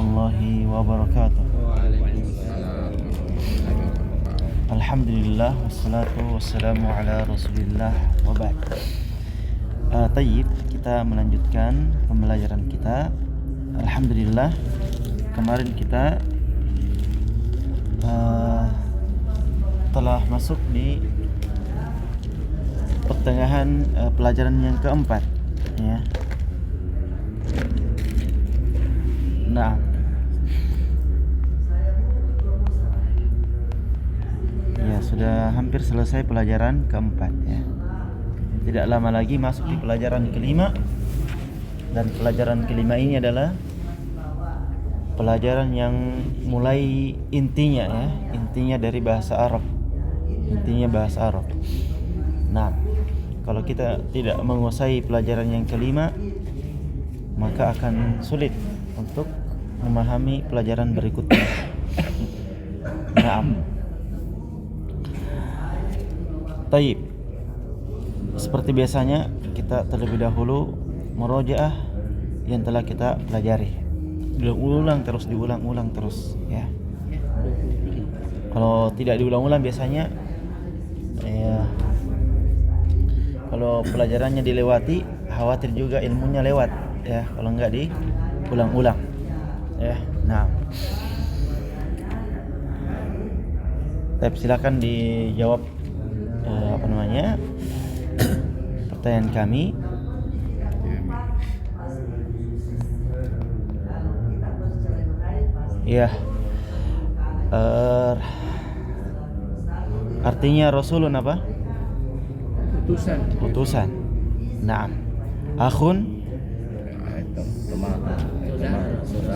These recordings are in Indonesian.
warahmatullahi wabarakatuh. Alhamdulillah wassalatu wassalamu ala Rasulillah wa ba'd. Tayyib, kita melanjutkan pembelajaran kita. Alhamdulillah, kemarin kita telah masuk di pertengahan pelajaran yang keempat, ya. Nah, ya sudah hampir selesai pelajaran keempat, ya. Tidak lama lagi masuk di pelajaran kelima. Dan pelajaran kelima ini adalah pelajaran yang mulai intinya, ya, intinya dari bahasa Arab. Intinya bahasa Arab. Nah, kalau kita tidak menguasai pelajaran yang kelima, maka akan sulit untuk memahami pelajaran berikutnya. Naam. Taib. Seperti biasanya, kita terlebih dahulu murojaah yang telah kita pelajari. Diulang terus, ya. Kalau tidak diulang-ulang biasanya, ya, kalau pelajarannya dilewati, khawatir juga ilmunya lewat, ya, kalau enggak diulang-ulang, ya. Nah, silakan dijawab pertanyaan kami. Ya, artinya Rasulun apa? Utusan. Naam. Akhun,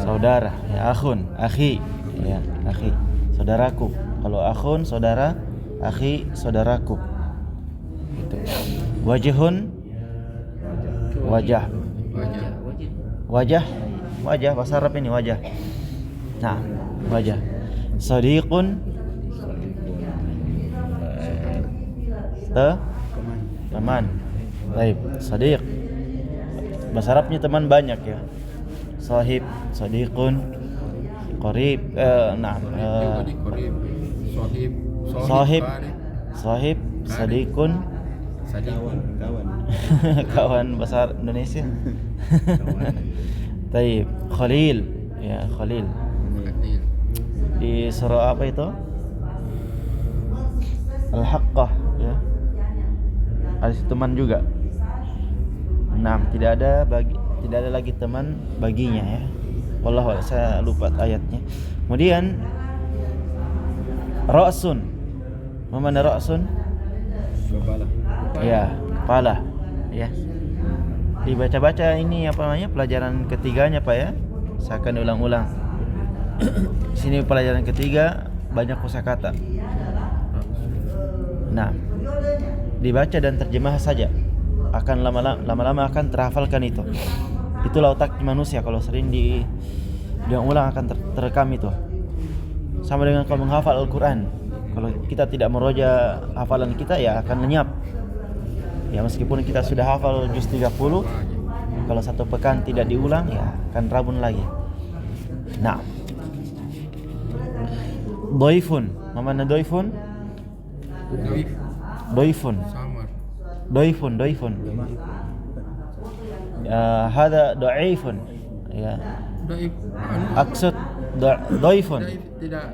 saudara. Ya, akhun, akhi. Ya, akhi, saudaraku. Kalau akhun, saudara. Akhi, saudaraku. Itu. Wajhun, wajah. Wajah bahasa Arab ini wajah. Nah, wajah. Sadiqun, teman. Baik, sadiq. Bahasa Arabnya teman banyak, ya. Sahib, sadiqun, qarib, sahib, sadiqun, kawan bahasa Indonesia. Taib, khalil, ya, khalil. Di surah apa itu? Al-Haqqah, ya. Ada teman juga. Nah, tidak ada lagi teman baginya, ya. Wallahu a'lam, saya lupa ayatnya. Kemudian ra'sun. Mana ra'sun? Kepala. Ya, kepala. Ya. Dibaca-baca ini apa namanya? Pelajaran ketiganya, Pak, ya. Saya akan ulang-ulang. Di sini pelajaran ketiga banyak kosakata. Nah, dibaca dan terjemah saja. Akan lama-lama akan terhafalkan itu. Itulah otak manusia, kalau sering diulang akan terekam itu. Sama dengan kalau menghafal Al-Qur'an. Kalau kita tidak meroja hafalan kita, ya akan lenyap. Ya, meskipun kita sudah hafal juz 30, kalau satu pekan tidak diulang, ya akan rabun lagi. Nah, doifun. Mana doifun? Doifun. Doifun. Hada doifun. Ya. Aksud doifun. Tidak.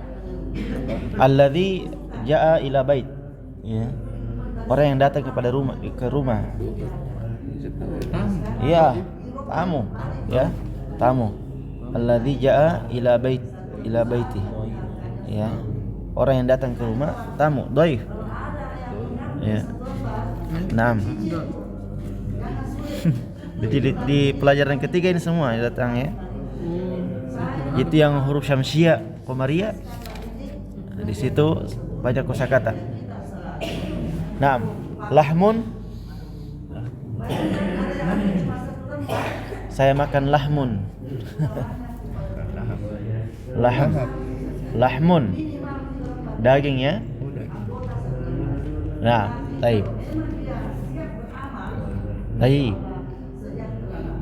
Alladhi ja'a ila bait. Ya. Orang yang datang ke rumah. Iya, tamu. Ya, tamu. Alladzi ja'a ila baiti. Ya. Orang yang datang ke rumah, tamu, dhaif. Ya. Naam. Di pelajaran ketiga ini semua yang datang, ya. Itu yang huruf syamsiah, qamariyah. Di situ banyak kosakata. Naam. Lahmun. Saya makan lahmun. Lahmun. Daging, ya. Nah, taib.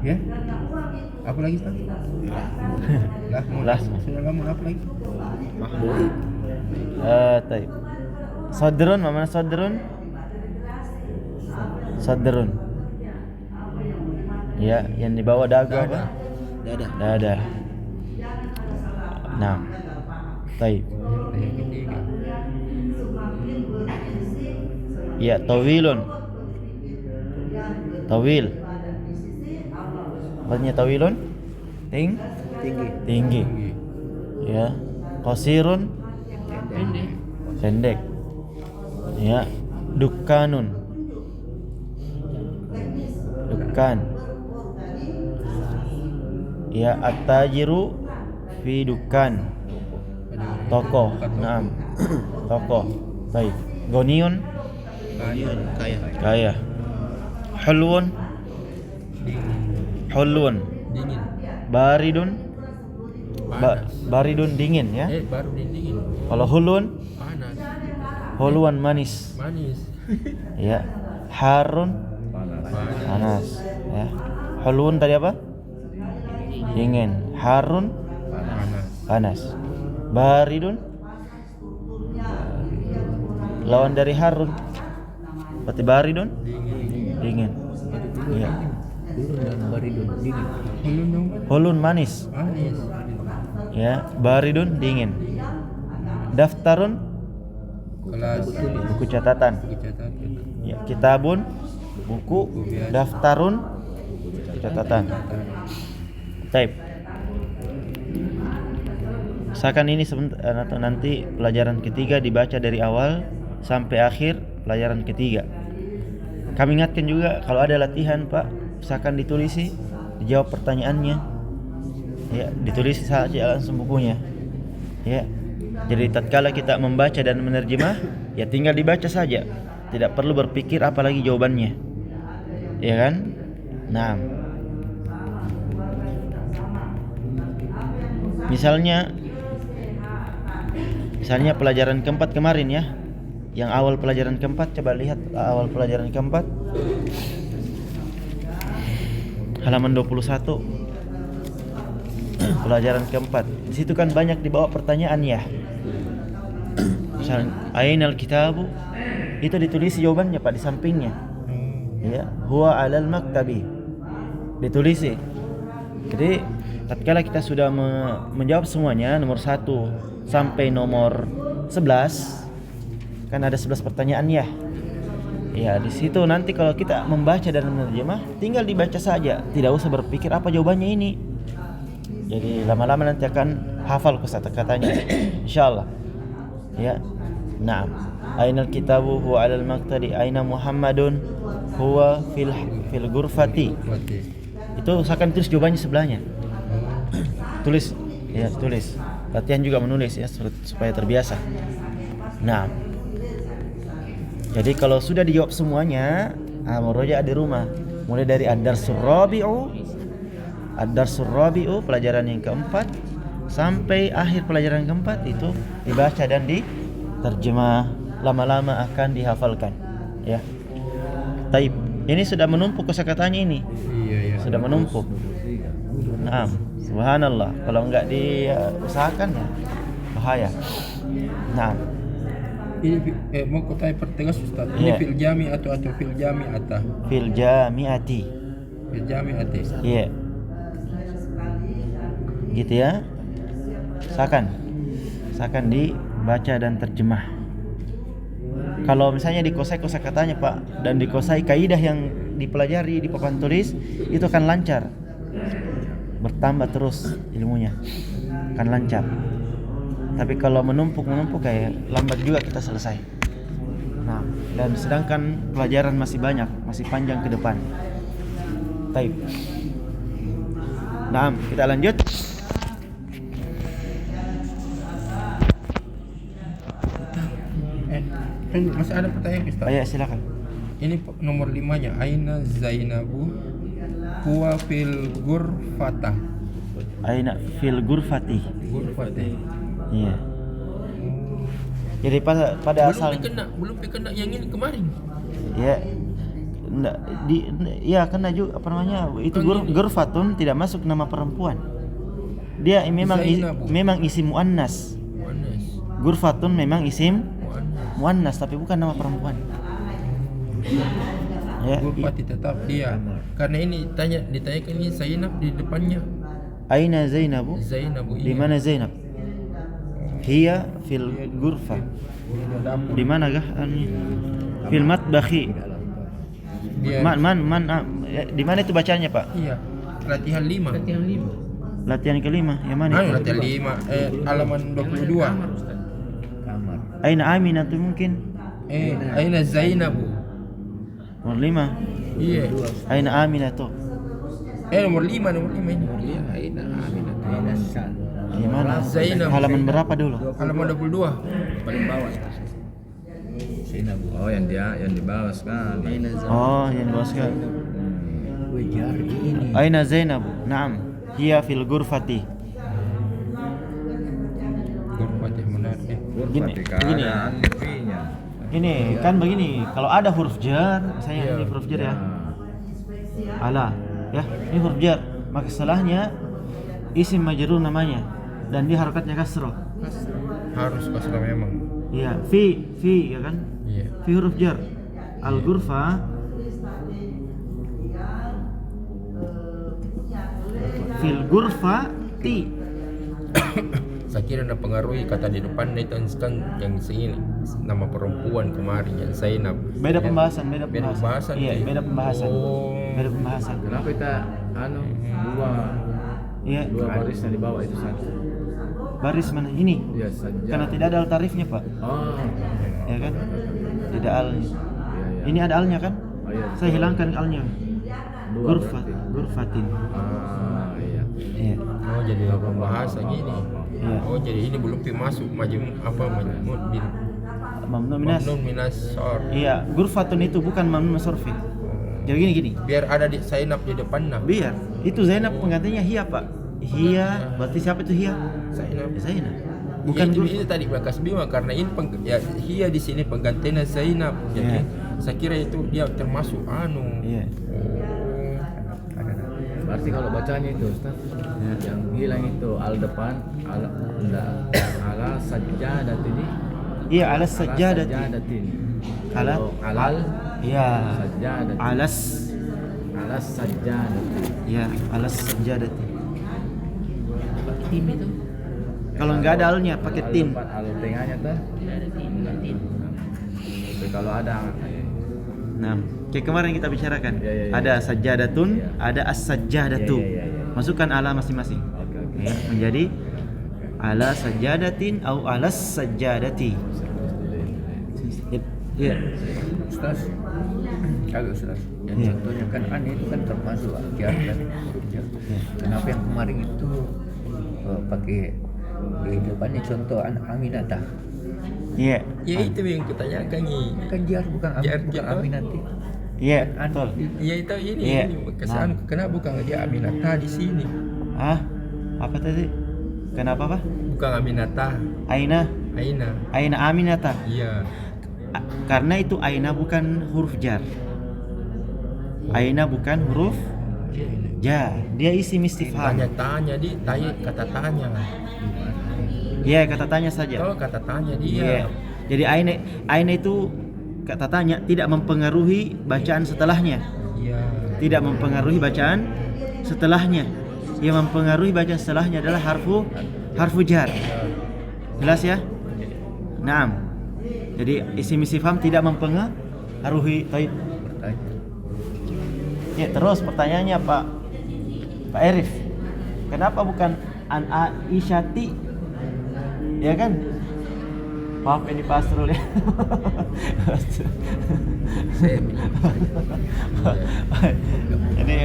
Ya? Apa lagi, Pak? Lahmu. Sudah lamun apa lagi? Taib. Sadrun, mana sadrun? Sadrun. Ya, yang di bawah dagu apa? Dada. Nah. Taib. Ya, tawilun. Tawil. Maksudnya tawilun? Tinggi. Ya. Qasirun. Pendek. Ya. Dukkanun. Dukkan. Ya, at-tajiru fi dukkan. Toko. Naam. Toko. Baik. Goniun. Kaya. Hulwun. Dingin. Baridun. Baridun dingin ya. Baru dingin. Kalau hulun, Panas. hulwan manis. Ya. Harun panas. Ya. Hulun tadi apa? Dingin. Harun panas. Baridun lawan dari harun. Berarti baridun dingin. Iya. Hulun manis. Ya, baridun dingin. Daftarun Kelas buku catatan. Ya, kitabun buku, daftarun catatan. Type. Misalkan ini atau nanti pelajaran ketiga dibaca dari awal sampai akhir pelajaran ketiga. Kami ingatkan juga kalau ada latihan Pak, misalkan ditulisi, dijawab pertanyaannya. Ya, ditulis saja langsung bukunya. Ya. Jadi tatkala kita membaca dan menerjemah, ya tinggal dibaca saja. Tidak perlu berpikir apalagi jawabannya. Ya kan? Nah. Misalnya pelajaran keempat kemarin ya. Yang awal pelajaran keempat, coba lihat awal pelajaran keempat. Halaman 21. Pelajaran keempat. Di situ kan banyak dibawa pertanyaan ya. Misalnya ainal kitabu, itu ditulis jawabannya Pak di sampingnya. Ya, huwa 'alal maktabi. Ditulis. Jadi tatkala kita sudah menjawab semuanya nomor 1 sampai nomor 11, kan ada 11 pertanyaan ya. Ya, di situ nanti kalau kita membaca dan menerjemah, tinggal dibaca saja, tidak usah berpikir apa jawabannya ini. Jadi lama-lama nanti akan hafal kata-katanya. Insyaallah. Ya. Naam. Ainal kitabu huwa 'alal maktadi, aina Muhammadun huwa fil ghurfati. Itu usahakan tulis jawabannya sebelahnya. Tulis. Ya, tulis. Latihan juga menulis ya supaya terbiasa. Nah. Jadi kalau sudah dijawab semuanya, murojaah di rumah. Mulai dari ad-darsul rabi'u pelajaran yang keempat sampai akhir pelajaran keempat itu dibaca dan diterjemah, lama-lama akan dihafalkan ya. Taib. Ini sudah menumpuk kosakatanya ini. Iya. Sudah menumpuk. Naam. Subhanallah. Kalau enggak diusahakan ya bahaya. Naam. Ini mau kutanya pertegas Ustaz. Ini fil jami atau fil jami'atah? Fil jami'ati. Fil jami'ati. Iya. Gitu ya. Usahakan dibaca dan terjemah. Kalau misalnya dikosai kosakatanya Pak dan dikosai kaidah yang dipelajari di papan tulis, itu akan lancar. Bertambah terus ilmunya. Akan lancar. Tapi kalau menumpuk kayak lambat juga kita selesai. Nah, dan sedangkan pelajaran masih banyak, masih panjang ke depan. Baik. Nah, kita lanjut. Masih ada pertanyaan Ustaz? Ya, silakan. Ini nomor 5-nya. Aina Zainabu huwa fil ghurfatah. Aina fil ghurfati. Iya. Jadi pada asal belum dikena yang ini kemarin. Ya. Kena juga apa namanya? Itu ghurfatun tidak masuk nama perempuan. Dia memang Zainabu. memang isim muannas. Muannas. Ghurfatun memang isim Muannas. muannas tapi bukan nama perempuan. Ya, Ghurfati tetap dia. Karena ini ditanyakan ini Zainab di depannya. aina Zainabu? Zainabu Di mana Zainab? Hiya fil ghurfah. Di mana kah? Fil matbakhi. Dia Di mana itu bacanya, Pak? iya. Latihan 5. Latihan kelima. Yang mana itu? Latihan 5 halaman 22. Aina Aminah tuh mungkin. Aina Zainabu. Nomor 5. Iya. Aina Aminah tuh. Nomor 5 ini. Di mana? Zainab. Halaman berapa dulu? Halaman 22. Paling bawah itu. Oh, yang di bawah sekali. Oh, yang bawah sekali. Aina Zainab? Naam. Hiya fil ghurfati. Ghurfati benar. Gini. Ini kan begini, kalau ada huruf jar, misalnya ini huruf jar ya. Ala, ya. Ini huruf jar, maka setelahnya isim majrur namanya dan dia harokatnya kasroh. Harus kasrah memang. Iya, fi ya kan? Iya. Fi huruf jar. Al ghurfa fil ghurfati. Saya kira ada pengaruhi kata di depan itu kan yang sini nama perempuan kemarin yang Zainab. Beda pembahasan. Beda pembahasan. Iya, beda pembahasan. Oh. Beda pembahasan. Kenapa kita Iya, dua barisnya di bawah itu satu? baris mana ini? Iya saja. Karena tidak ada al tarifnya, Pak. Oh. Ya kan? Tidak al. Iya, iya. Ini ada alnya kan? Oh, iya. Saya hilangkan alnya. Dua Ghurfatin. Iya. Iya. Oh, jadi pembahasan gini. Iya. Oh, jadi ini belum masuk majmum bin Mamnu minas. mamnun minas sor. Iya, ghurfatun itu bukan mamnu sorfi. Jadi gini. Biar ada di Zainab di depannya. Biar itu Zainab penggantinya hiya, Pak. Hiya, berarti siapa itu hiya? Zainab. Ya, Zainab. Bukan Bukan itu tadi Bakas Bima karena ini Hia di sini penggantinya Zainab. Jadi saya kira itu dia termasuk Iya. Berarti kalau bacanya itu Ustaz, yang hilang itu al depan, ala sajjadat ini. Iya, alas sajjadati. Ala Alal Iya. sajjadat. Alas. Alas sajjadat. Iya, alas sajjadati. Tim itu. Kalau nggak ada alnya pakai tin. Al tengahnya tuh. Tapi kalau ada Nah, kayak kemarin kita bicarakan. Iya. Ada sajjadatun, ada as-sajjadatu. Iya. Masukkan ala masing-masing. Oke. Ya, menjadi ala sajjadatin atau alas sajjadati. Iya. Ustaz, kalau Ustaz, yang Iya. contohnya kan aneh itu kan termasuk jar kan. Kenapa yang kemarin itu pakai di depannya contoh Aminatah? Iya. Ya itu yang kutanyakan nih. Kan jar bukan Jar, bukan jar. Aminati. Iya, betul. Ya itu ini. Iya. Kesan kenapa bukan dia Aminatah di sini? Ah, apa tadi? Kenapa, Pak? Bukan Aminatah, Aina Aina. Aminata. Iya. Karena itu aina bukan huruf jar. Aina bukan huruf jar. Dia isim istifham. Tanya kata tanya. Iya, kata tanya saja. Oh, kata tanya Iya. dia. Jadi aina itu kata tanya tidak mempengaruhi bacaan setelahnya. Iya. Tidak mempengaruhi bacaan setelahnya. Yang mempengaruhi bacaan setelahnya adalah harfu jar. Jelas ya? Naam. Jadi isim istifham tidak mempengaruhi. Taib. Ya, terus pertanyaannya Pak Arif. Kenapa bukan an Aisyati? Ya kan? Maaf ini Pak Asrul ya. Jadi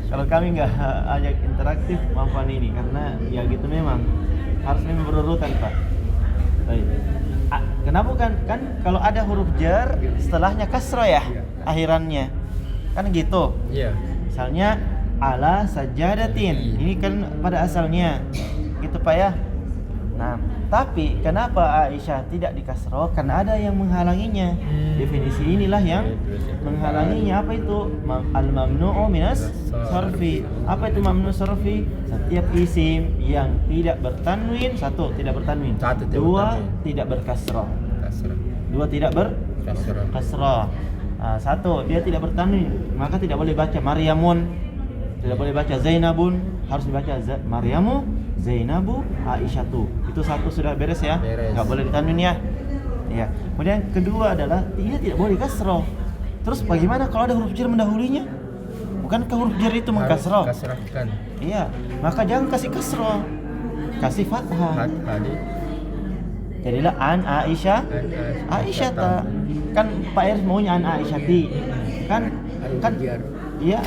kalau kami nggak ajak interaktif maafkan ini karena ya gitu memang harus memang berurutan Pak. Baik. Kenapa kan kalau ada huruf jar setelahnya kasrah ya akhirannya kan gitu. Iya. Misalnya ala sajadatin ini kan pada asalnya gitu Pak ya. Nah Tapi kenapa Aisyah tidak di kasroh? Karena ada yang menghalanginya. Definisi inilah yang menghalanginya. Apa itu? Al-mamnu'u minas sarfi. Apa itu mamnu' sarfi? Setiap isim yang tidak bertanwin, satu tidak bertanwin, Satu tidak dua bertanwin. tidak berkasroh, Kasrah. dua tidak Kasrah. berkasroh. Satu dia tidak bertanwin, maka tidak boleh baca Maryamun, tidak boleh baca Zainabun, harus dibaca Maryamu, Zainabu, Aisyatu. Itu satu sudah beres ya, Beres. nggak boleh ditanwin ya. Ya. Kemudian kedua adalah dia tidak boleh kasroh. Terus bagaimana kalau ada huruf jar mendahulunya? Bukankah huruf jar itu mengkasroh? Kasrahkan. Iya, maka jangan kasih kasroh, kasih fathah. Tadi Jadilah an Aisyah, Aisyata. Kan Pak Eris maunya an Aisyati. Kan Jar. iya.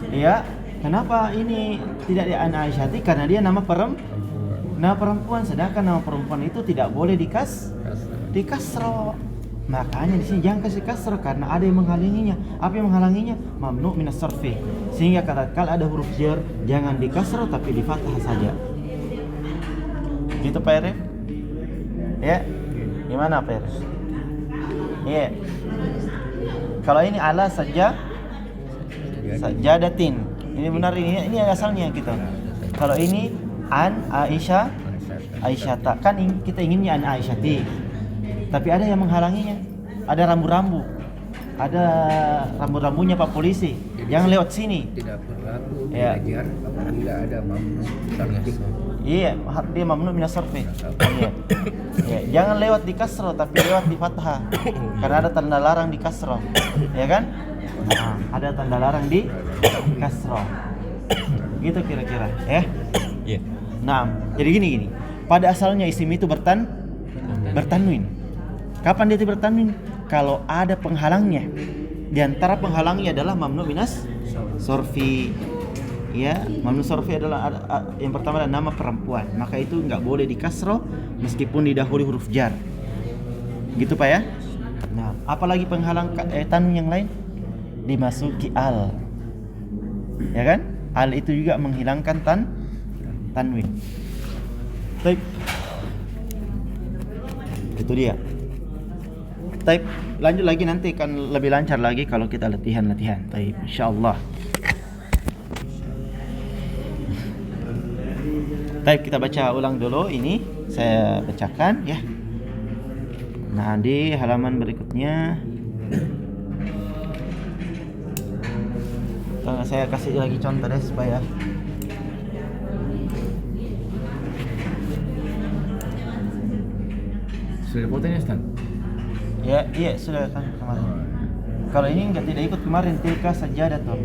Iya, kenapa ini tidak di an Aisyati? Karena dia nama perempuan, sedangkan nama perempuan itu tidak boleh di kasroh. Makanya di sini jangan kasih kasroh karena ada yang menghalanginya. Apa yang menghalanginya? Mamnu' minas sarfi. Sehingga kalau ada huruf jar jangan di kasroh tapi di fathah saja. Gitu Pak Eris? Ya. Gimana Pak Eris? Iya. Kalau ini ala saja sajadatin. Ini benar ini asalnya gitu. Kalau ini an Aisyata. Kan kita inginnya an Aisyati. Tapi ada yang menghalanginya. Ada rambu-rambu. Ada rambu-rambunya Pak Polisi. Jangan lewat sini. Tidak berlaku Ya. belajar apabila ada mamnu sarfi. Iya, dia mamnu minas sarfi. Iya. Ya, jangan lewat di kasroh tapi lewat di fathah. Karena ada tanda larang di kasroh. Ya kan? Nah, ada tanda larang di kasroh. Gitu kira-kira, ya. Iya. Nah, jadi gini. Pada asalnya isim itu bertanwin. Kapan dia itu bertanwin? Kalau ada penghalangnya. Di antara penghalangnya adalah mamnu minas sarfi. Ya, mamnu sarfi adalah yang pertama adalah nama perempuan. Maka itu nggak boleh di kasroh meskipun didahului huruf jar. Gitu Pak ya? Nah, apalagi penghalang tanwin yang lain? Dimasuki al. Ya kan? Al itu juga menghilangkan tanwin. Baik. Itu dia. Baik, lanjut lagi nanti akan lebih lancar lagi kalau kita latihan. Baik, insyaallah. Baik, kita baca ulang dulu ini. Saya bacakan ya. Nah, di halaman berikutnya saya kasih lagi contoh deh supaya Sudah fotonya Stan? ya, iya sudah kan kemarin. Kalau ini tidak ikut kemarin tilka sajadatun.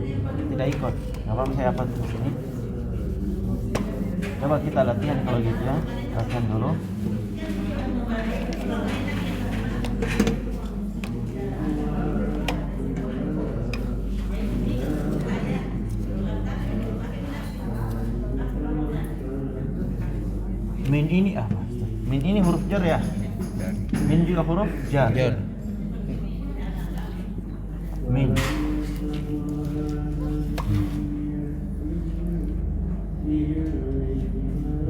Tidak ikut. Enggak apa-apa saya hafal di sini. Coba kita latihan kalau gitu ya. Latihan dulu. Min ini apa? Min ini huruf jar ya? Min juga huruf jar. Min.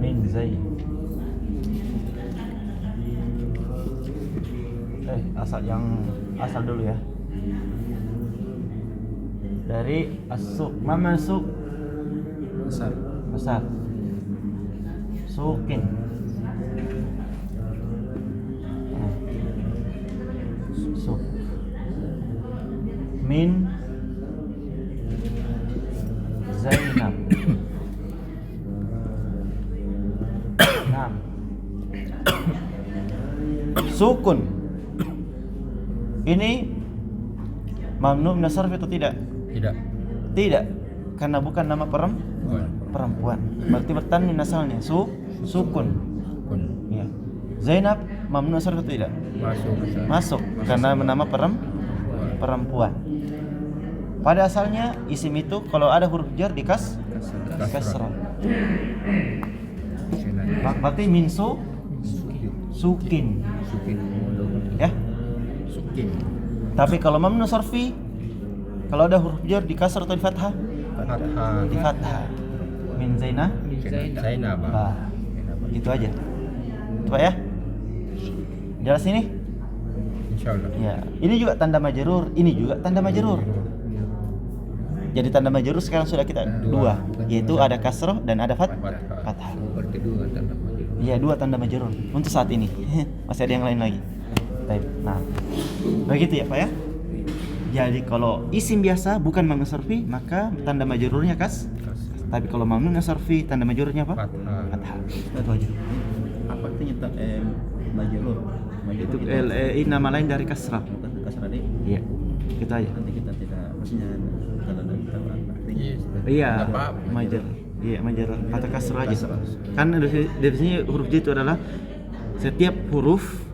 Min Zaid. Asal dulu ya. Dari asuk. Mama suk. Besar. Sukin. Suk. Min Zainab. Nah. Sukun. Ini mamnu min as-sarf atau tidak? Tidak. Karena bukan nama perempuan. Berarti bertanwin asalnya. Sukun. Ya. Zainab mamnu as-sarf atau tidak? Masuk karena nama perempuan. Pada asalnya isim itu kalau ada huruf jar di kasrah. Berarti min sukin. Ya. Sukin. Tapi kalau mamnu sarfi kalau ada huruf jar di kasrah atau di fathah? Fathah. Di fathah. Min Zainab. Zainab. Itu aja. Itu Pak ya. Jelas ini? Insyaallah. Ya. Ini juga tanda majrur, ini juga tanda majrur. Jadi tanda majrur sekarang sudah kita dua, yaitu ada kasroh dan ada fathah. Berarti dua tanda majrur. Iya, dua tanda majrur untuk saat ini. Masih ada yang lain lagi. Baik. Nah, begitu ya Pak ya. Jadi kalau isim biasa bukan mamnu sarfi, maka tanda majrurnya kas. Tapi kalau mamnu sarfi, tanda majrurnya apa? Fathah. Itu aja. Apa artinya majrur? Itu nama lain dari kasrah. Bukan kasrah deh. Iya. Kita aja. Nanti kita tidak maksudnya kalau dari tahu artinya. Yes. Iya, Nggak apa-apa. majrur. Iya, majrur atau kasrah aja. Kan definisinya huruf J itu adalah setiap huruf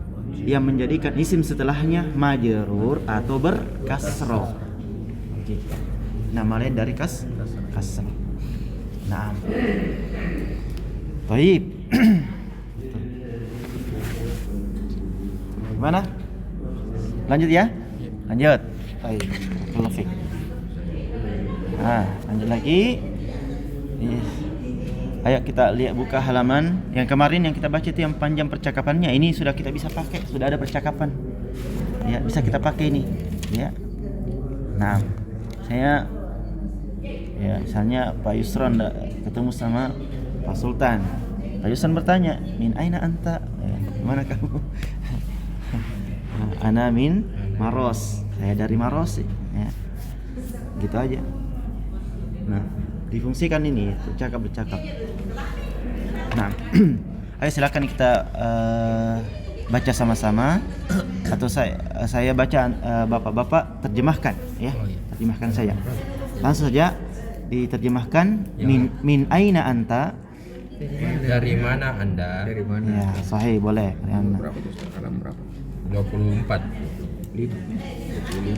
yang menjadikan isim setelahnya majrur atau berkasroh. Gitu. Nama lain dari kasrah. Nah. Baik. Gimana? Lanjut ya? Lanjut. Baik. Perfect. Nah, lanjut lagi. Yes. Ayo kita lihat buka halaman yang kemarin yang kita baca itu yang panjang percakapannya. Ini sudah kita bisa pakai, sudah ada percakapan. Ya, bisa kita pakai ini, ya. Nah, saya ya misalnya Pak Yusron ketemu sama Pak Sultan. Pak Yusron bertanya, "Min aina anta?" Ya, mana kamu? Ana min Maros. Saya dari Maros, ya. Gitu aja. Nah, difungsikan ini bercakap. Nah, ayo silakan kita baca sama-sama atau saya baca, bapak-bapak terjemahkan ya. Terjemahkan saya. Langsung saja diterjemahkan min aina anta? Dari mana Anda? Dari mana? Ya, sahih boleh. Berapa tuh halaman berapa? 24. 5. 25.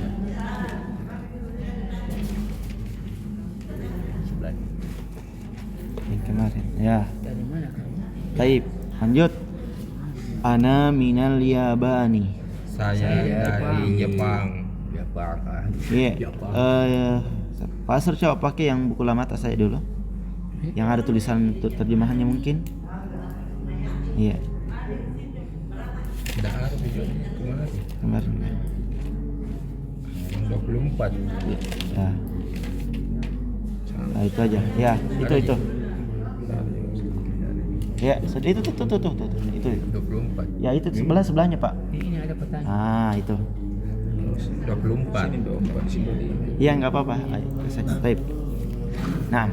Yang kemarin. Ya. Dari mana kamu? Taib. Lanjut. Ana minal Yabani. Saya dari Jepang. Jepang. Iya. Pak Asr coba pakai yang buku lama atas saya dulu. Yang ada tulisan terjemahannya mungkin. Iya. Tidak ada video kemarin. 24. Ya. Nah, itu aja. Ya, itu. Ya, sudah itu tuh. Itu. 24. Ya, itu sebelahnya, Pak. Ini ada pertanyaan. Ah, itu. 24. Sini 24 sini. Iya, enggak apa-apa. Ayo, saya type. Nah.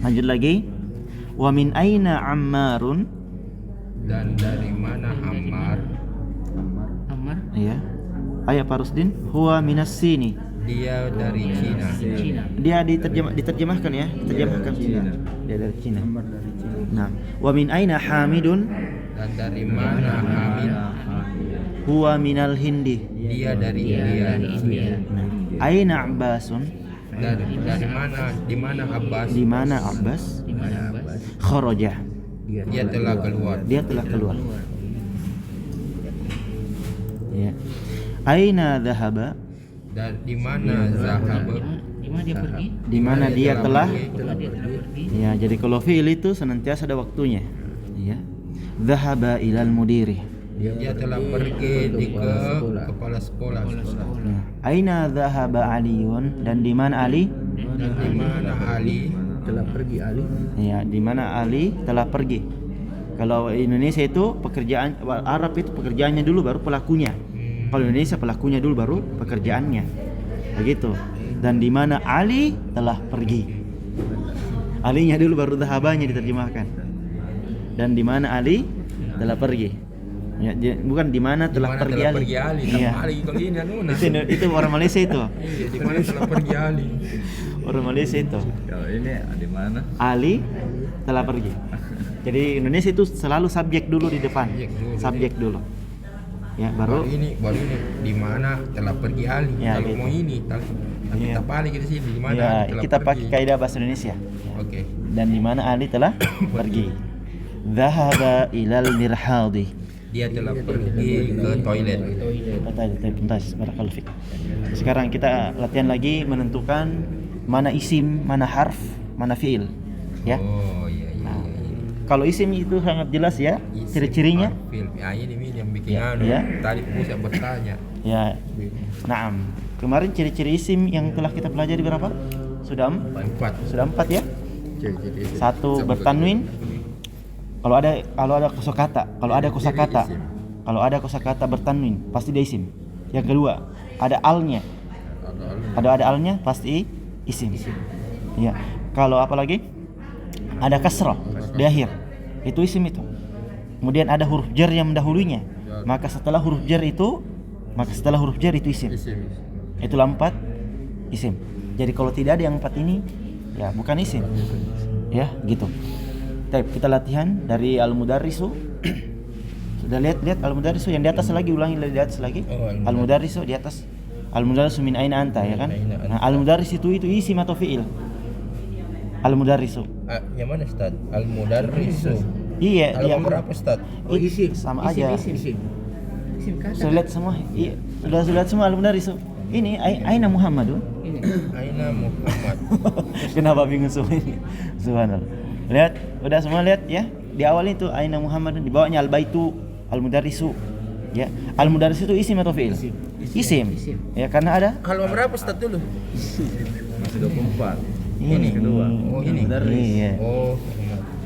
Lanjut lagi. Wa min aina Ammarun? Dan dari mana Ammar? Ammar Iya. Ayah Pak Rusdin, huwa minas sini. Dia dari Cina. Cina. Dia diterjemahkan ya, diterjemahkan Cina. Dia dari Cina. Nah, wa min aina Hamidun? Dan dari mana Hamid? Huwa minal Hindi. Dia dari India. Aina Abbasun? Dari mana? Di mana Abbas? Di mana Abbas? Di mana Abbas? Kharaja. Dia telah keluar. Dia telah keluar. Ya. Aina dhahaba? Dan di mana Zahab? Di mana dia pergi? Di mana dia telah? Telah dia telah pergi. Ya, jadi kalau fi'il itu senantiasa ada waktunya. Ya. Dhahaba ilal mudiri. Dia telah pergi ke kepala sekolah. Ya. Aina dhahaba Aliun? Dan di mana Ali? Dan di mana Ali? Telah pergi Ali. Ya, di mana Ali telah pergi. Kalau Indonesia itu pekerjaan, Arab itu pekerjaannya dulu baru pelakunya. Kalau Indonesia pelakunya dulu baru pekerjaannya. Begitu. Dan di mana Ali telah pergi. Alinya dulu baru dhahabanya diterjemahkan. Dan di mana Ali telah pergi. Ya, bukan di mana telah pergi telah Ali. pergi Ali? Iya. Sama Ali kalau ini anu. Itu orang Malaysia itu. Iya, di mana telah pergi Ali? Orang Malaysia itu. Kalau ini di mana? Ali telah pergi. Jadi Indonesia itu selalu subjek dulu di depan. Subjek dulu. Ya, baru ini di mana telah pergi Ali. Ya, Kalau gitu. mau ini kita balik ke sini di mana ya, Ali telah kita pergi. pakai kaidah bahasa Indonesia. Oke. Dan di mana Ali telah pergi. Dhahaba ilal mirhadi. Dia telah pergi ke toilet. Tuntas, barakallahu fik. Sekarang kita latihan lagi menentukan mana isim, mana harf, mana fiil. Ya. Oh iya. Kalau isim itu sangat jelas ya Isim, ciri-cirinya. harfil. Ya ini yang bikin Ya. tadi Musa bertanya. Ya. Naam. Kemarin ciri-ciri isim yang telah kita pelajari berapa? Sudah 4 ya. Ciri-ciri isim. Satu, bertanwin. Kalau ada kosakata, kalau ada kosakata bertanwin pasti dia isim. Yang kedua, ada alnya. Ada alnya pasti isim. Ya. Kalau apa lagi? Ada kasrah di akhir. Itu isim itu. Kemudian ada huruf jar yang mendahulunya. Maka setelah huruf jar itu isim. Itulah 4 isim. Jadi kalau tidak ada yang 4 ini ya bukan isim. Ya, gitu. Baik, kita latihan dari Al-Mudarrisu. Sudah lihat Al-Mudarrisu yang di atas lagi, ulangi di atas lagi. Al-Mudarrisu di atas. Al-Mudarrisu min aina anta ya kan? Nah, Al-Mudarris itu isim atau fi'il? Al-Mudarrisu. Yang mana Ustaz? Al-Mudarrisu. Iya, Halaman berapa Ustaz? isim sama aja. Isim kata. Sudah lihat semua? Iya, sudah lihat semua Al-Mudarrisu. Ini aina Muhammadun. Aina Muhammad. Kenapa bingung semua ini? Subhanallah. Lihat, udah semua lihat ya. Di awal itu aina Muhammadun, di bawahnya al-baitu, al-mudarrisu. Ya, al-mudarrisu itu isim atau fi'il? Isim. Ya, karena ada Halaman berapa Ustaz dulu? Masih 24. ini. kedua. Oh, ini. Iya. Oh.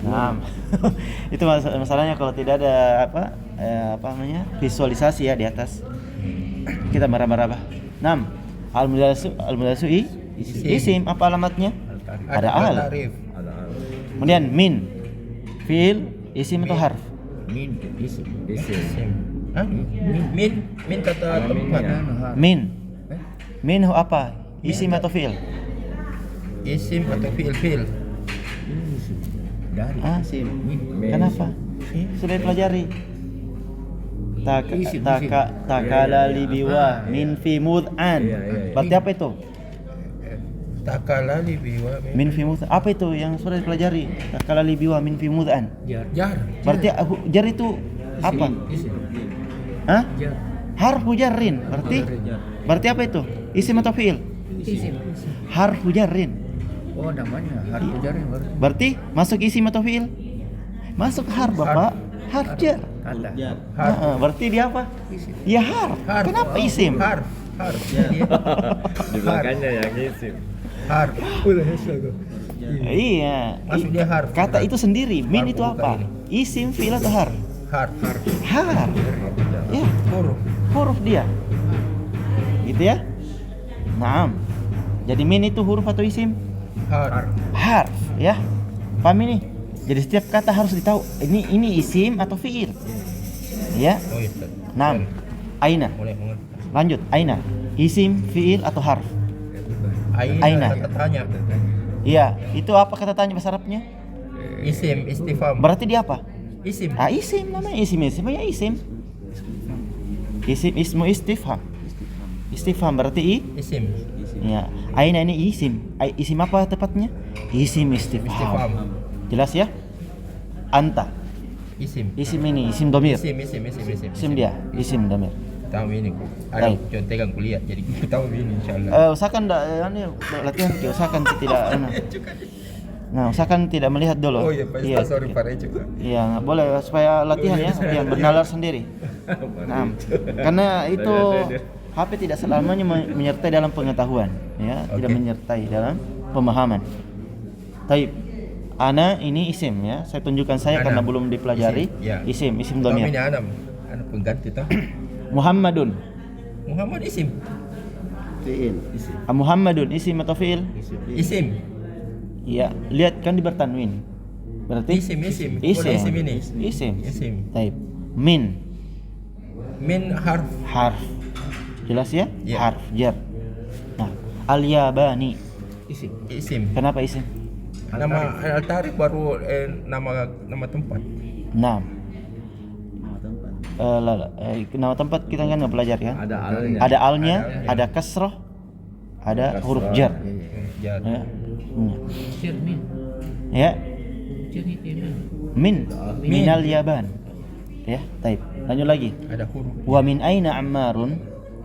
Nah, itu masalahnya kalau tidak ada apa namanya visualisasi ya di atas. Kita meraba-raba. 6. Al-mudarrisu isim. Apa alamatnya? Ada al. Tarif. Ada al. Kemudian min, fi'il, isim atau harf? Min isim. Hah? Min kata tempat. Min. Min apa? Isim atau fi'il? Isim atau fi'il. Dari Ah, kenapa? Sudah pelajari. Takala libiwa min fi mud'an. Iya. Berarti apa itu? Takala biwa Min fi mud'an. Apa itu yang sudah dipelajari? Takala libiwa min fi mud'an. jar. Berarti jar itu apa? Hah? Jar. Harfu jarrin. Berarti apa itu? Isim atau fi'il? Isim. Harfu jarrin. Oh, namanya harfu jarin baru. Berarti masuk isim atau fi'il? Masuk harf, Bapak. Harf jar. Kata. Berarti dia apa? Ya harf. Kenapa isim? Harf. Di belakangnya yang isim. Harf. Iya. Masuk dia harf. Kata itu sendiri. Min Harf itu apa? bukan Isim, fi'il atau harf? Harf. Harf. Ya, Huruf. huruf dia. Gitu ya? Naam. Jadi min itu huruf atau isim? Harf. Harf, ya. Paham ini? Jadi setiap kata harus ditahu ini isim atau fi'il. Ya. Oh iya. Ustaz. Naam. Aina. Mulai mengerti. Lanjut. Aina. Isim, fi'il atau harf? Aina. Kata tanya. Iya. Itu apa kata tanya bahasa Arabnya? Isim istifham. Berarti dia apa? Isim. Ah, isim namanya isim ya isim. Isim ismu istifham. Istifham berarti Isim. ya. Aina ini isim. Isim apa tepatnya? Isim istifham. Istifham. Jelas ya? Anta. Isim. Isim ini isim domir. Isim. Isim dia, isim domir. Tahu ini. Ada Baik. contekan kuliah jadi tahu ini insyaallah. Usahakan latihan usahakan tidak usahakan tidak melihat dulu. Oh iya, Pak Ustaz, sorry Pak Recep. Iya, nggak boleh supaya latihan ya, yang bernalar sendiri. Nah, karena itu HP tidak selamanya menyertai dalam pengetahuan, ya, tidak menyertai dalam pemahaman. Taib. Ana ini isim ya, saya tunjukkan saya karena belum dipelajari. Isim, ya. Isim domir. Ini anak pengganti toh. Muhammadun. Muhammad isim. Fi'il. Muhammadun isim atau fi'il? Isim. Iya, lihat kan di bertanwin. Berarti Isim. Isim. Isim ini. Isim. Taib. Min. Min harf. Harf. Jelas ya? Ya. Harf jar. Nah, al-yabani. Isim. Kenapa isim? Nama al-tarif baru nama tempat. Nah, Nama tempat. nama tempat kita kan nggak belajar ya. Ada alnya. Ada alnya, ada kasrah, ada huruf jar. Jar. Ya. Min. Ya. Min. Minal yaban. Ya, taib. Lanjut lagi. Ada huruf. Wa min aina ammarun?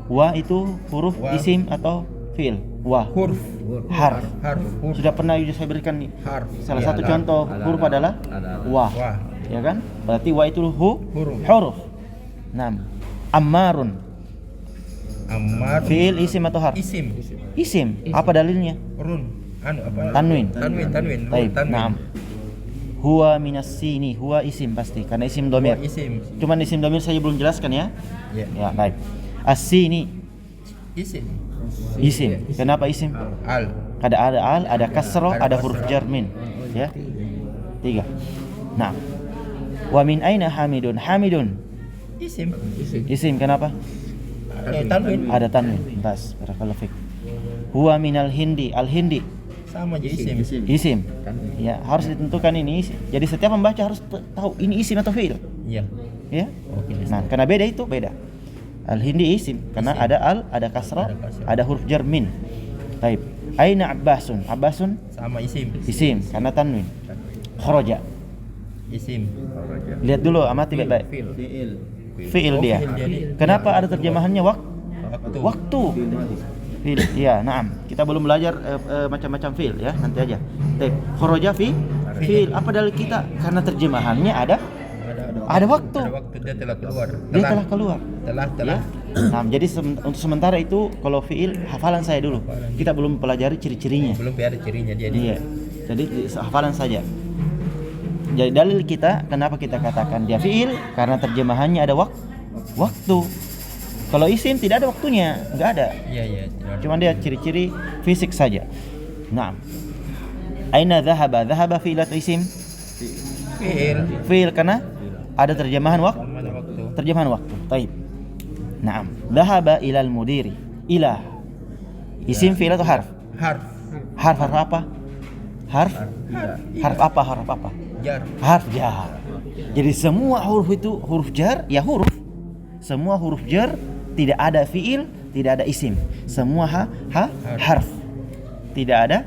Wa itu huruf Wa. isim atau fiil? Wa. Huruf. Harf. Huruf. Sudah pernah saya berikan nih. Harf. Salah Iya, satu ada. contoh huruf adalah wa. Wah. Ya kan? Berarti wa itu Huruf. huruf. Nah, ammarun. Ammar. Fiil isim atau harf? Isim. Isim. Apa dalilnya? Run. Apa? Tanwin. Tanwin. Baik. Tanwin. Naam. Huwa minas sini. Huwa isim pasti karena isim domir. Isim. Cuman isim domir saya belum jelaskan ya. Ya. Ya, baik. As-sini Isim. isim. Kenapa isim? Al. Ada al, ada kasroh, ada Ada huruf kasroh. jar min. Ya. 3. Nah. Wa min aina Hamidun? Hamidun Isim. isim kenapa? Tanwin. Ada tanwin. Tas, barakallahu fik. Huwa minal hindi. Al-hindi Sama aja isim. isim. Ya, harus ditentukan ini isim. Jadi setiap membaca harus tahu ini isim atau fiil. Iya. Ya. Nah, karena beda itu beda. Al-hindi isim karena ada al, ada kasrah, Ada kasrah. ada huruf jar min. Taib. Aina Abbasun? Abbasun Sama isim. isim karena tanwin. Kharaja. Isim. Lihat dulu, amati baik-baik. Fiil. Fiil dia. Fiil dia. Kenapa ada terjemahannya Waktu. waktu? Fiil madhi. Fiil. Ya, naam. Kita belum belajar macam-macam fiil ya, nanti aja. Taib. Kharaja fiil. Apa dalil kita? Karena terjemahannya ada waktu. Ada waktu dia telah keluar. Dia telah keluar. Telah. Ya. Nah, jadi untuk sementara itu kalau fiil hafalan saya dulu. Kita belum pelajari ciri-cirinya. Belum ada cirinya dia. Iya. Jadi hafalan saja. Jadi dalil kita kenapa kita katakan dia fiil karena terjemahannya ada waktu. Kalau isim tidak ada waktunya, nggak ada. Iya. Cuma dia ciri-ciri fisik saja. Nah, aina dhahaba? Dhahaba fiil atau isim? Fiil. Fiil karena ada terjemahan Mana waktu? terjemahan waktu. Taib. Naam. Dhahaba ilal mudiri. Ila. Isim fiil atau harf? Harf. Harf apa? Harf apa? Harf apa? Jar. Harf jar. Jadi semua huruf itu huruf jar ya huruf. Semua huruf jar tidak ada fiil, tidak ada isim. Semua harf. Tidak ada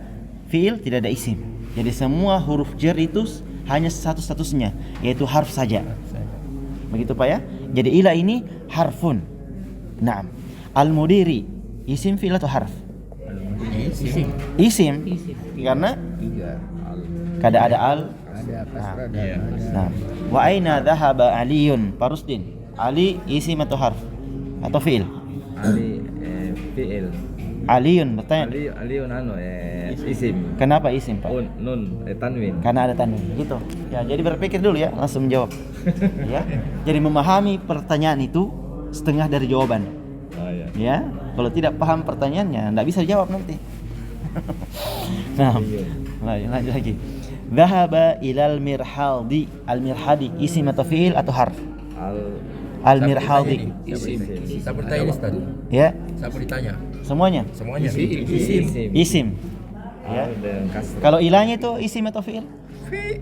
fiil, tidak ada isim. Jadi semua huruf jar itu hanya satu statusnya yaitu harf saja. Begitu Pak ya? Jadi ila ini harfun. Naam. Al-mudiri isim fiil atau harf? Isim. Isim. Karena kada ada al. Ada kasrah dan Iya. Nah, wa aina dhahaba Aliyun? Pak Rusdin. Ali isim atau harf? Atau fiil? Ali fiil. Aliyun bertanya. Aliun isim. Kenapa isim, Pak? Nun tanwin. Karena ada tanwin. Gitu. Ya, jadi berpikir dulu ya, langsung menjawab. Ya. Jadi memahami pertanyaan itu setengah dari jawaban. Oh iya. Ya. Kalau tidak paham pertanyaannya, enggak bisa jawab nanti. Nah, lanjut lagi. Dhahaba ilal mirhadi. Al-mirhadi isim atau fiil atau harf? Al-mirhadi. Isim. Saya bertanya Ustaz. Ya, Saya ditanya. semuanya Semuanya. Isim. isim. Ya. Dan kasrah. Kalau ilahnya itu isim atau fiil?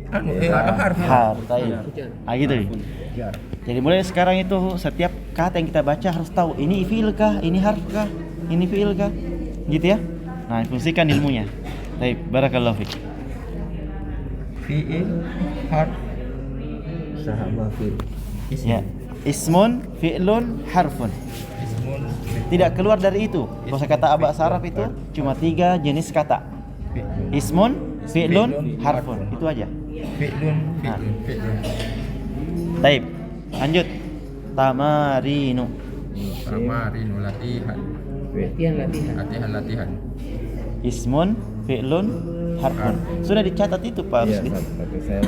Harf. Harf. Gitu. Jadi mulai sekarang itu setiap kata yang kita baca harus tahu ini fiil kah, ini harf kah, ini fiil kah, gitu ya. Nah, fungsikan ilmunya. Baik, barakallahu fiik. Fiil. Harf. sahaba fiil. Isim. Ya. Ismun, fi'lun, harfun. Ismun. Tidak keluar dari itu. Kosakata abad saraf itu cuma 3 jenis kata. Ismun, fi'lun, harfun. Itu aja. Fi'lun. Nah. Fi'lun. Taib. Lanjut. Tamarinu. Tamarinu latihan. Latihan. Ismun, fi'lun, harfun. Sudah dicatat itu Pak Iya, Rusdi? tapi saya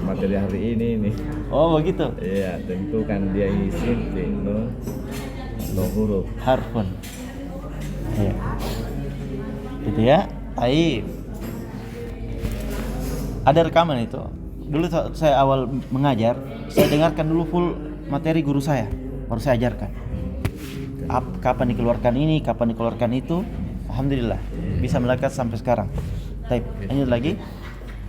materi hari ini nih. Oh begitu. Iya, tentukan dia isim, fi'il, atau huruf. Harfun. Iya. Gitu ya. Taib. Ada rekaman itu. Dulu saya awal mengajar, saya dengarkan dulu full materi guru saya, baru saya ajarkan. Kapan dikeluarkan ini, kapan dikeluarkan itu. Alhamdulillah bisa melekat sampai sekarang. Taib. Lanjut lagi.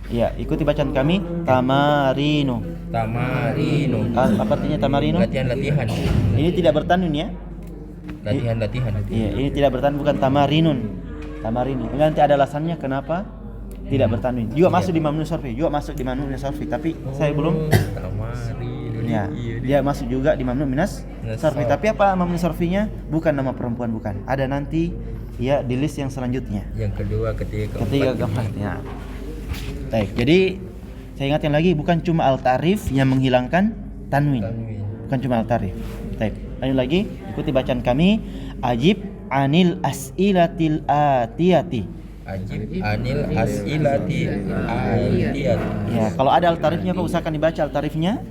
Ya, ikuti bacaan kami. Tamarinu. Tamarinu. Apa artinya tamarinu? Latihan. Ini tidak bertanwin ya. Latihan. Iya, ini tidak bertanwin, bukan tamarinun. Tamarinu. Nanti ada alasannya kenapa tidak bertanwin. Juga masuk di mamnu sorfi, tapi saya belum. Tamarinu. Ya, dia masuk juga di mamnu minas sorfi. Tapi apa mamnu sorfinya? Bukan nama perempuan, bukan. Ada nanti ya di list yang selanjutnya. Yang kedua, ketiga, Ketiga, keempat. Ya. Baik, jadi saya ingatkan lagi, bukan cuma al-ta'rif yang menghilangkan tanwin. Bukan cuma al-ta'rif. Baik, lanjut lagi, ikuti bacaan kami. Ajib anil as'ilatil atiyati. Ajib anil as'ilati atiyati. Ya, kalau ada al-ta'rifnya Pak usahakan dibaca al-ta'rifnya.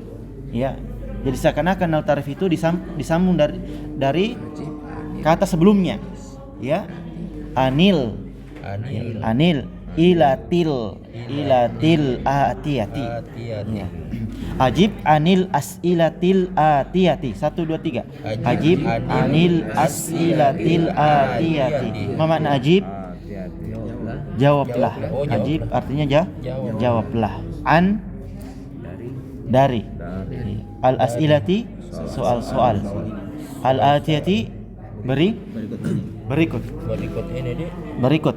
Ya. Jadi seakan-akan al-ta'rif itu disambung dari kata sebelumnya. Ya. Anil ilatil atiyati. Ya. Ajib anil as'ilatil atiyati. 1 2 3. Ajib anil as'ilatil atiyati. Apa makna ajib? Jawablah. Ajib artinya jawablah. An dari. Al as'ilati soal-soal. Al atiyati berikut. Berikut ini dia. Berikut.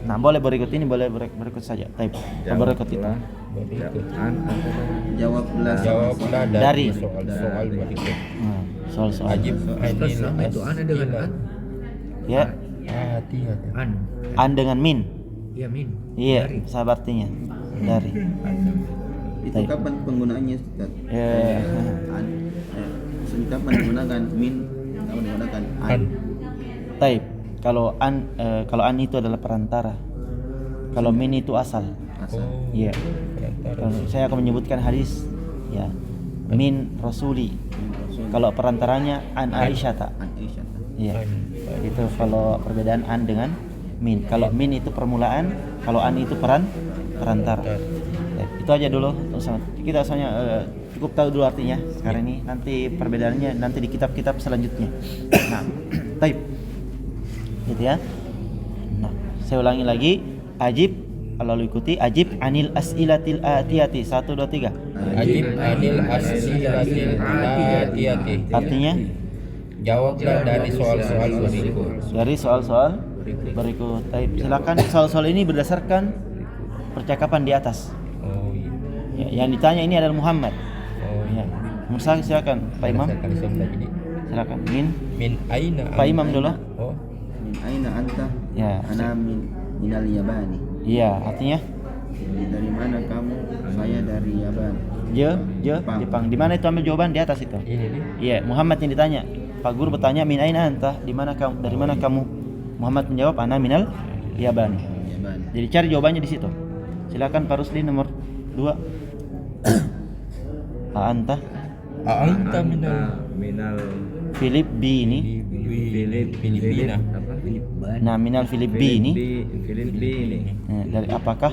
Nah, boleh berikut ini, boleh berikut saja. Baik. Berikut itu. Jawablah Dari. soal-soal berikut. Soal-soal. Ajib anil Itu an dengan an. Ya, atiyati. an dengan min. Iya min. Iya, sama artinya. Dari. Itu kapan penggunaannya Ustaz? An. Maksudnya kapan digunakan min? Kapan digunakan an? Taib. Kalau an itu adalah perantara. Kalau min itu asal. Asal. Iya. Kalau saya akan menyebutkan hadis ya. Min rasuli. Kalau perantaranya an Aisyah. An Aisyah. Iya. Itu kalau perbedaan an dengan min. Kalau min itu permulaan, kalau an itu perantara. Ya, itu aja dulu. Kita soalnya cukup tahu dulu artinya sekarang ini. Nanti perbedaannya nanti di kitab-kitab selanjutnya. Nah, taib. Gitu ya. Nah, saya ulangi lagi. Ajib, lalu ikuti ajib anil as'ilatil atiyati. 1 2 3. Ajib anil as'ilatil atiyati. Artinya Jawablah dari soal-soal berikut. dari soal-soal berikut. Taib. Silakan, soal-soal ini berdasarkan percakapan di atas. Oh iya. Ya, yang ditanya ini adalah Muhammad. Oh Ya. iya. Mursa, silakan Pak Imam. Silakan. Min aina Pak Imam dulu. Oh. Min aina anta? Ya. Ana minal Yabani. Iya, artinya Dari mana kamu? Saya dari Yaban. Jepang. Di mana itu ambil jawaban di atas itu? Ini dia. Iya, Muhammad yang ditanya. Pak Guru bertanya min aina anta? Di mana kamu? Dari mana kamu? Muhammad menjawab ana minal Yaban. Yaban. Jadi cari jawabannya di situ. Silakan Pak Rusli nomor 2. Anta Anta minal Filipini. Filipina. apa? Nah, minal Filipini. Filipini. Dari apakah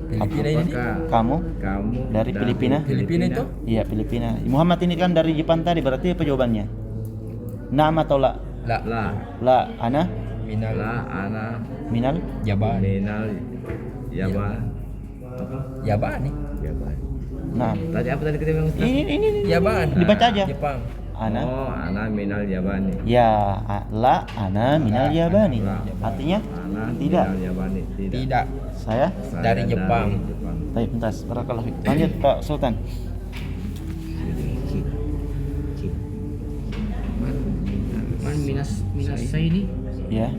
Filipina ini. Apakah kamu kamu dari Filipina? Filipina itu? Iya, Filipina. Muhammad ini kan dari Jepang tadi, berarti apa jawabannya? Naam atau la? La. La, ana Minal ana minal Jaban. minal Yaban. Yabani. Yaban. naam. Tadi apa tadi kita bilang Ustaz? Ini. Yaban. Dibaca aja. Jepang. Ana. Oh, ana minal Yabani. Ya, la ana minal Yabani. La. Artinya Ana tidak. minal Yabani. Tidak. Saya Saya Dari Jepang. baik, bentar. Barakallahu fiik. Lanjut Pak Sultan. Man minas saya ini Ya.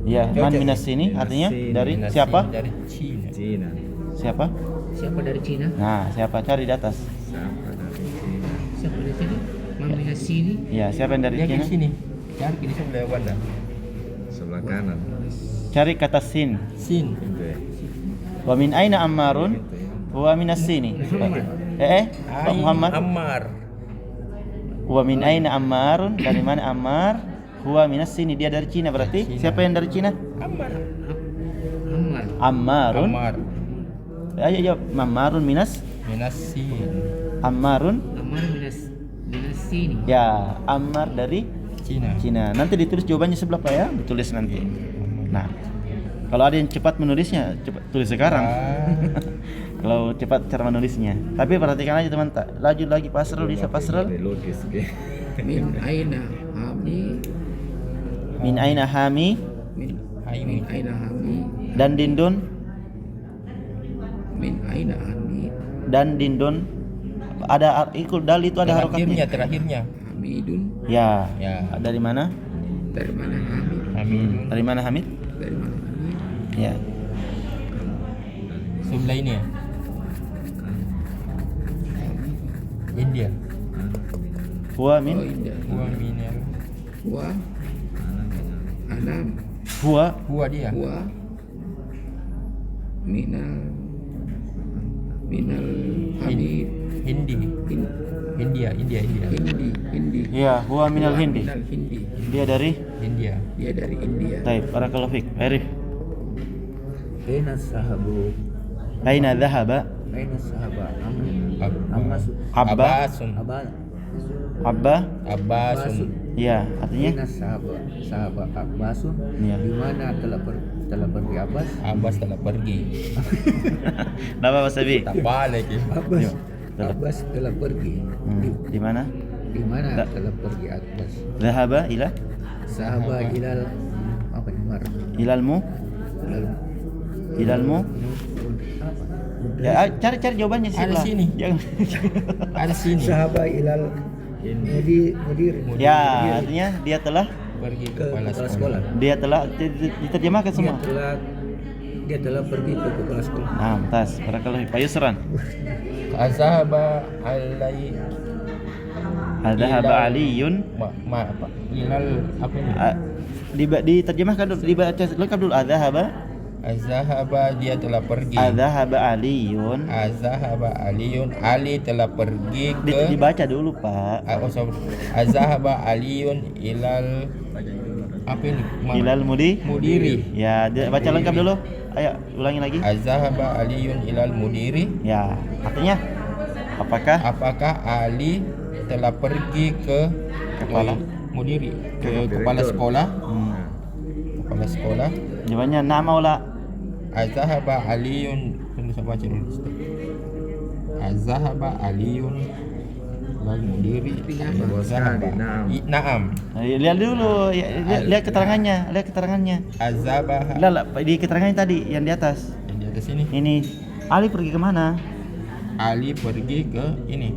Ya, man minas sini artinya dari Minasi siapa? Dari Cina. Cina. Siapa? siapa dari Cina? Nah, siapa? Cari di atas. Siapa dari Cina? Siapa dari sini? Man minas sini? Ya, siapa yang dari Dia Cina? di sini. Cari di sebelah mana? Sebelah kanan. Cari kata sin. Sin. Itu ya. Wa min aina Ammarun? Huwa minas sini. Pak Muhammad. Ammar. Wa min aina Ammarun? Dari mana Ammar? Huwa minas sini. Dia dari Cina berarti. Cina. Siapa yang dari Cina? Ammar. Ammar. Ammarun. Ammar. Ayo jawab. Ammarun minas. Minasin. Ammarun. Ammar minas sini. Ya, Ammar dari Cina. Cina. Nanti ditulis jawabannya sebelah Pak ya. Ditulis nanti. Nah, kalau ada yang cepat menulisnya, cepat tulis sekarang. Kalau cepat cara menulisnya. Tapi perhatikan aja teman, tak laju lagi Pasrul, bisa Pasrul. Ini logis. Min aina hami? Min aina hami Min aina hami? dan dindun Min aina hami? dan dindun ada ikut dal itu ada Terakhirnya, harokatnya. terakhirnya. Hamidun. Ya. Ya. Dari mana? Dari mana Hamid? Hamidun. Dari mana Hamid? Dari mana Hamid? Ya. Sebelah ini ya. India. Huwa Oh min India. Huwa minal. Wa alam huwa Dia. wa minal Hamid. Hindi. In- India. Hindi. ya huwa minal hindi. Minal Hindi. Dia dari India. Dia dari India. Taib, barakallahu fik. Arif. Aina sahabu Aina dhahaba Aina sahaba Ab- Ammas Abbasun. Abba? Abbasun. Ya, artinya Aina sahaba Abbasun Iya. di mana telah pergi Abbas? Abbas telah pergi. Nama Mas Abi. Tak balik ya. Abbas telah pergi. Di mana? Di mana Tak. telah pergi Abbas? Dhahaba ila Sahaba ilal apa ini mar? ilalmu ilalmu. Ya, cari jawabannya sih. Ada lah. sini. Jangan. Ada sini. Sahaba ilal mudir. Ya, artinya dia telah Pergi Ke kepala kepala sekolah. dia telah diterjemahkan semua. Dia telah pergi ke kepala sekolah. Nah, tas. Barakallahu fik. Pak Yusran. Azhaba alai Dhahaba Aliyun. apa? Ilal apa ini? Diterjemahkan dulu, dibaca lengkap dulu. Azhaba dia telah pergi. Dhahaba Aliyun. Azhaba Aliun. Ali telah pergi ke Dibaca dulu, Pak. Azhaba Aliun ilal apa ini? Ilal Mudiri. Ya, baca lengkap dulu. Ayo, ulangi lagi. Azhaba Aliun ilal mudiri. Ya, artinya Apakah Ali telah pergi ke Kepala? mudiri, ke kepala sekolah? Kepala sekolah. Jawabannya nama ula. Azhaba Aliun. Perlu saya baca dulu. Azhaba Aliun ilal mudiri. Azhaba. Naam. Lihat dulu, lihat keterangannya. Azhaba Lihat di keterangannya tadi yang di atas. yang di atas ini. Ini Ali pergi kemana? Ali pergi ke ini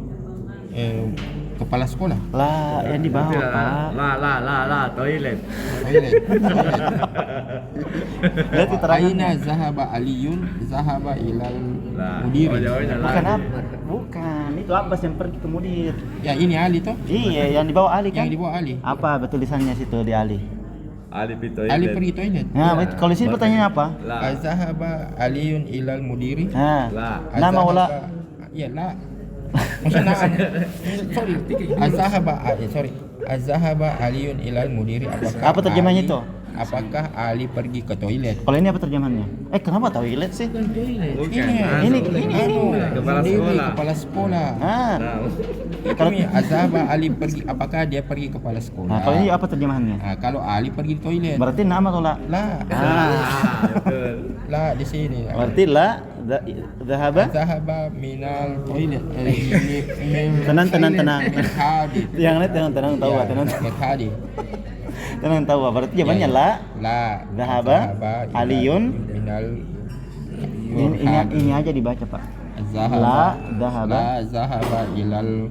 kepala sekolah. Lah, yang di bawah, Pak. La, toilet. Toilet. Lihat keterangannya. Aina zahaba Aliyun zahaba ilal Lah. mudiri. Jawabnya Bukan apa? Bukan, itu Abbas yang pergi ke mudir. Ya ini Ali toh? Iya, yang di bawah Ali kan? Yang di bawah Ali. Apa tulisannya situ di Ali? Ali di toilet. Ali pergi toilet. Nah, kalau di sini pertanyaannya apa? La. Azhaba Aliyun ilal mudiri. Nah, La. nama ula. Ya la. Maksudnya sorry. Azhaba Aliyun ilal mudiri. Apa terjemahnya Ali- itu? Apakah Ali pergi ke toilet? Kalau ini apa terjemahannya? Kenapa toilet sih? Bukan. Ini Kepala Mudiri, sekolah. kepala sekolah. Ah, Kalau Azhaba Ali pergi, apakah dia pergi kepala sekolah? nah kalau ini apa terjemahannya? Nah, kalau Ali pergi ke toilet. Berarti nama tolak. Lah, Betul. lah di sini. Berarti la dhahaba. Azhaba minal toilet. Tenang. Hadi. Yang lain tenang tahu, Ya, tenang. Hadi. Tenang tahu. Berarti jawabannya Ya, la. La. Dhahaba Aliyun. Minal. Ini aja dibaca, Pak. La dhahaba. La zahaba ilal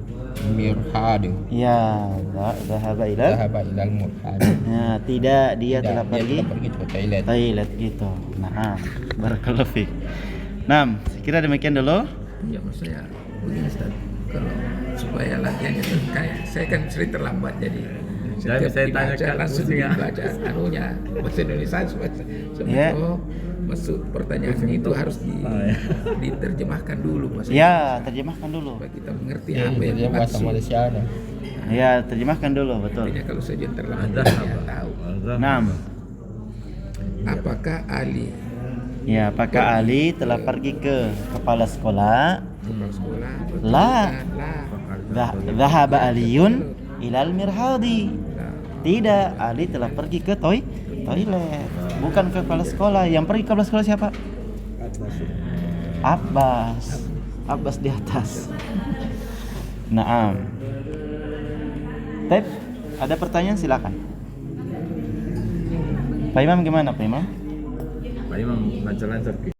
mirhad. Ya, la dhahaba ila. Zahaba ilal mirhad. Nah, tidak dia telah Dia pergi telah pergi ke toilet. toilet gitu. Nah, barakallahu fiik. Nah, kira demikian dulu. Ya maksud saya begini Ustaz, kalau supaya latihannya itu kayak saya kan sering terlambat jadi Saya bisa dibaca, tanyakan langsung pusing, ya. dibaca anunya bahasa Indonesia supaya Ya. maksud pertanyaannya itu harus diterjemahkan dulu bahasa Ya, terjemahkan dulu. supaya kita mengerti Ya, apa yang dia bahasa dimaksud. Malaysia. Ya, terjemahkan dulu, betul. Artinya kalau saja terlambat saya tahu Nah, apakah Ali ya, apakah Ali telah pergi ke kepala sekolah? kepala sekolah La. la Dhahaba Aliyun ilal mirhadi. Tidak, Ali telah pergi ke toilet. Bukan ke kepala sekolah. Yang pergi ke kepala sekolah siapa? Abbas di atas. Naam. Tep, ada pertanyaan silakan. Pak Imam gimana, Pak Imam? Pak Imam lancar-lancar Ki.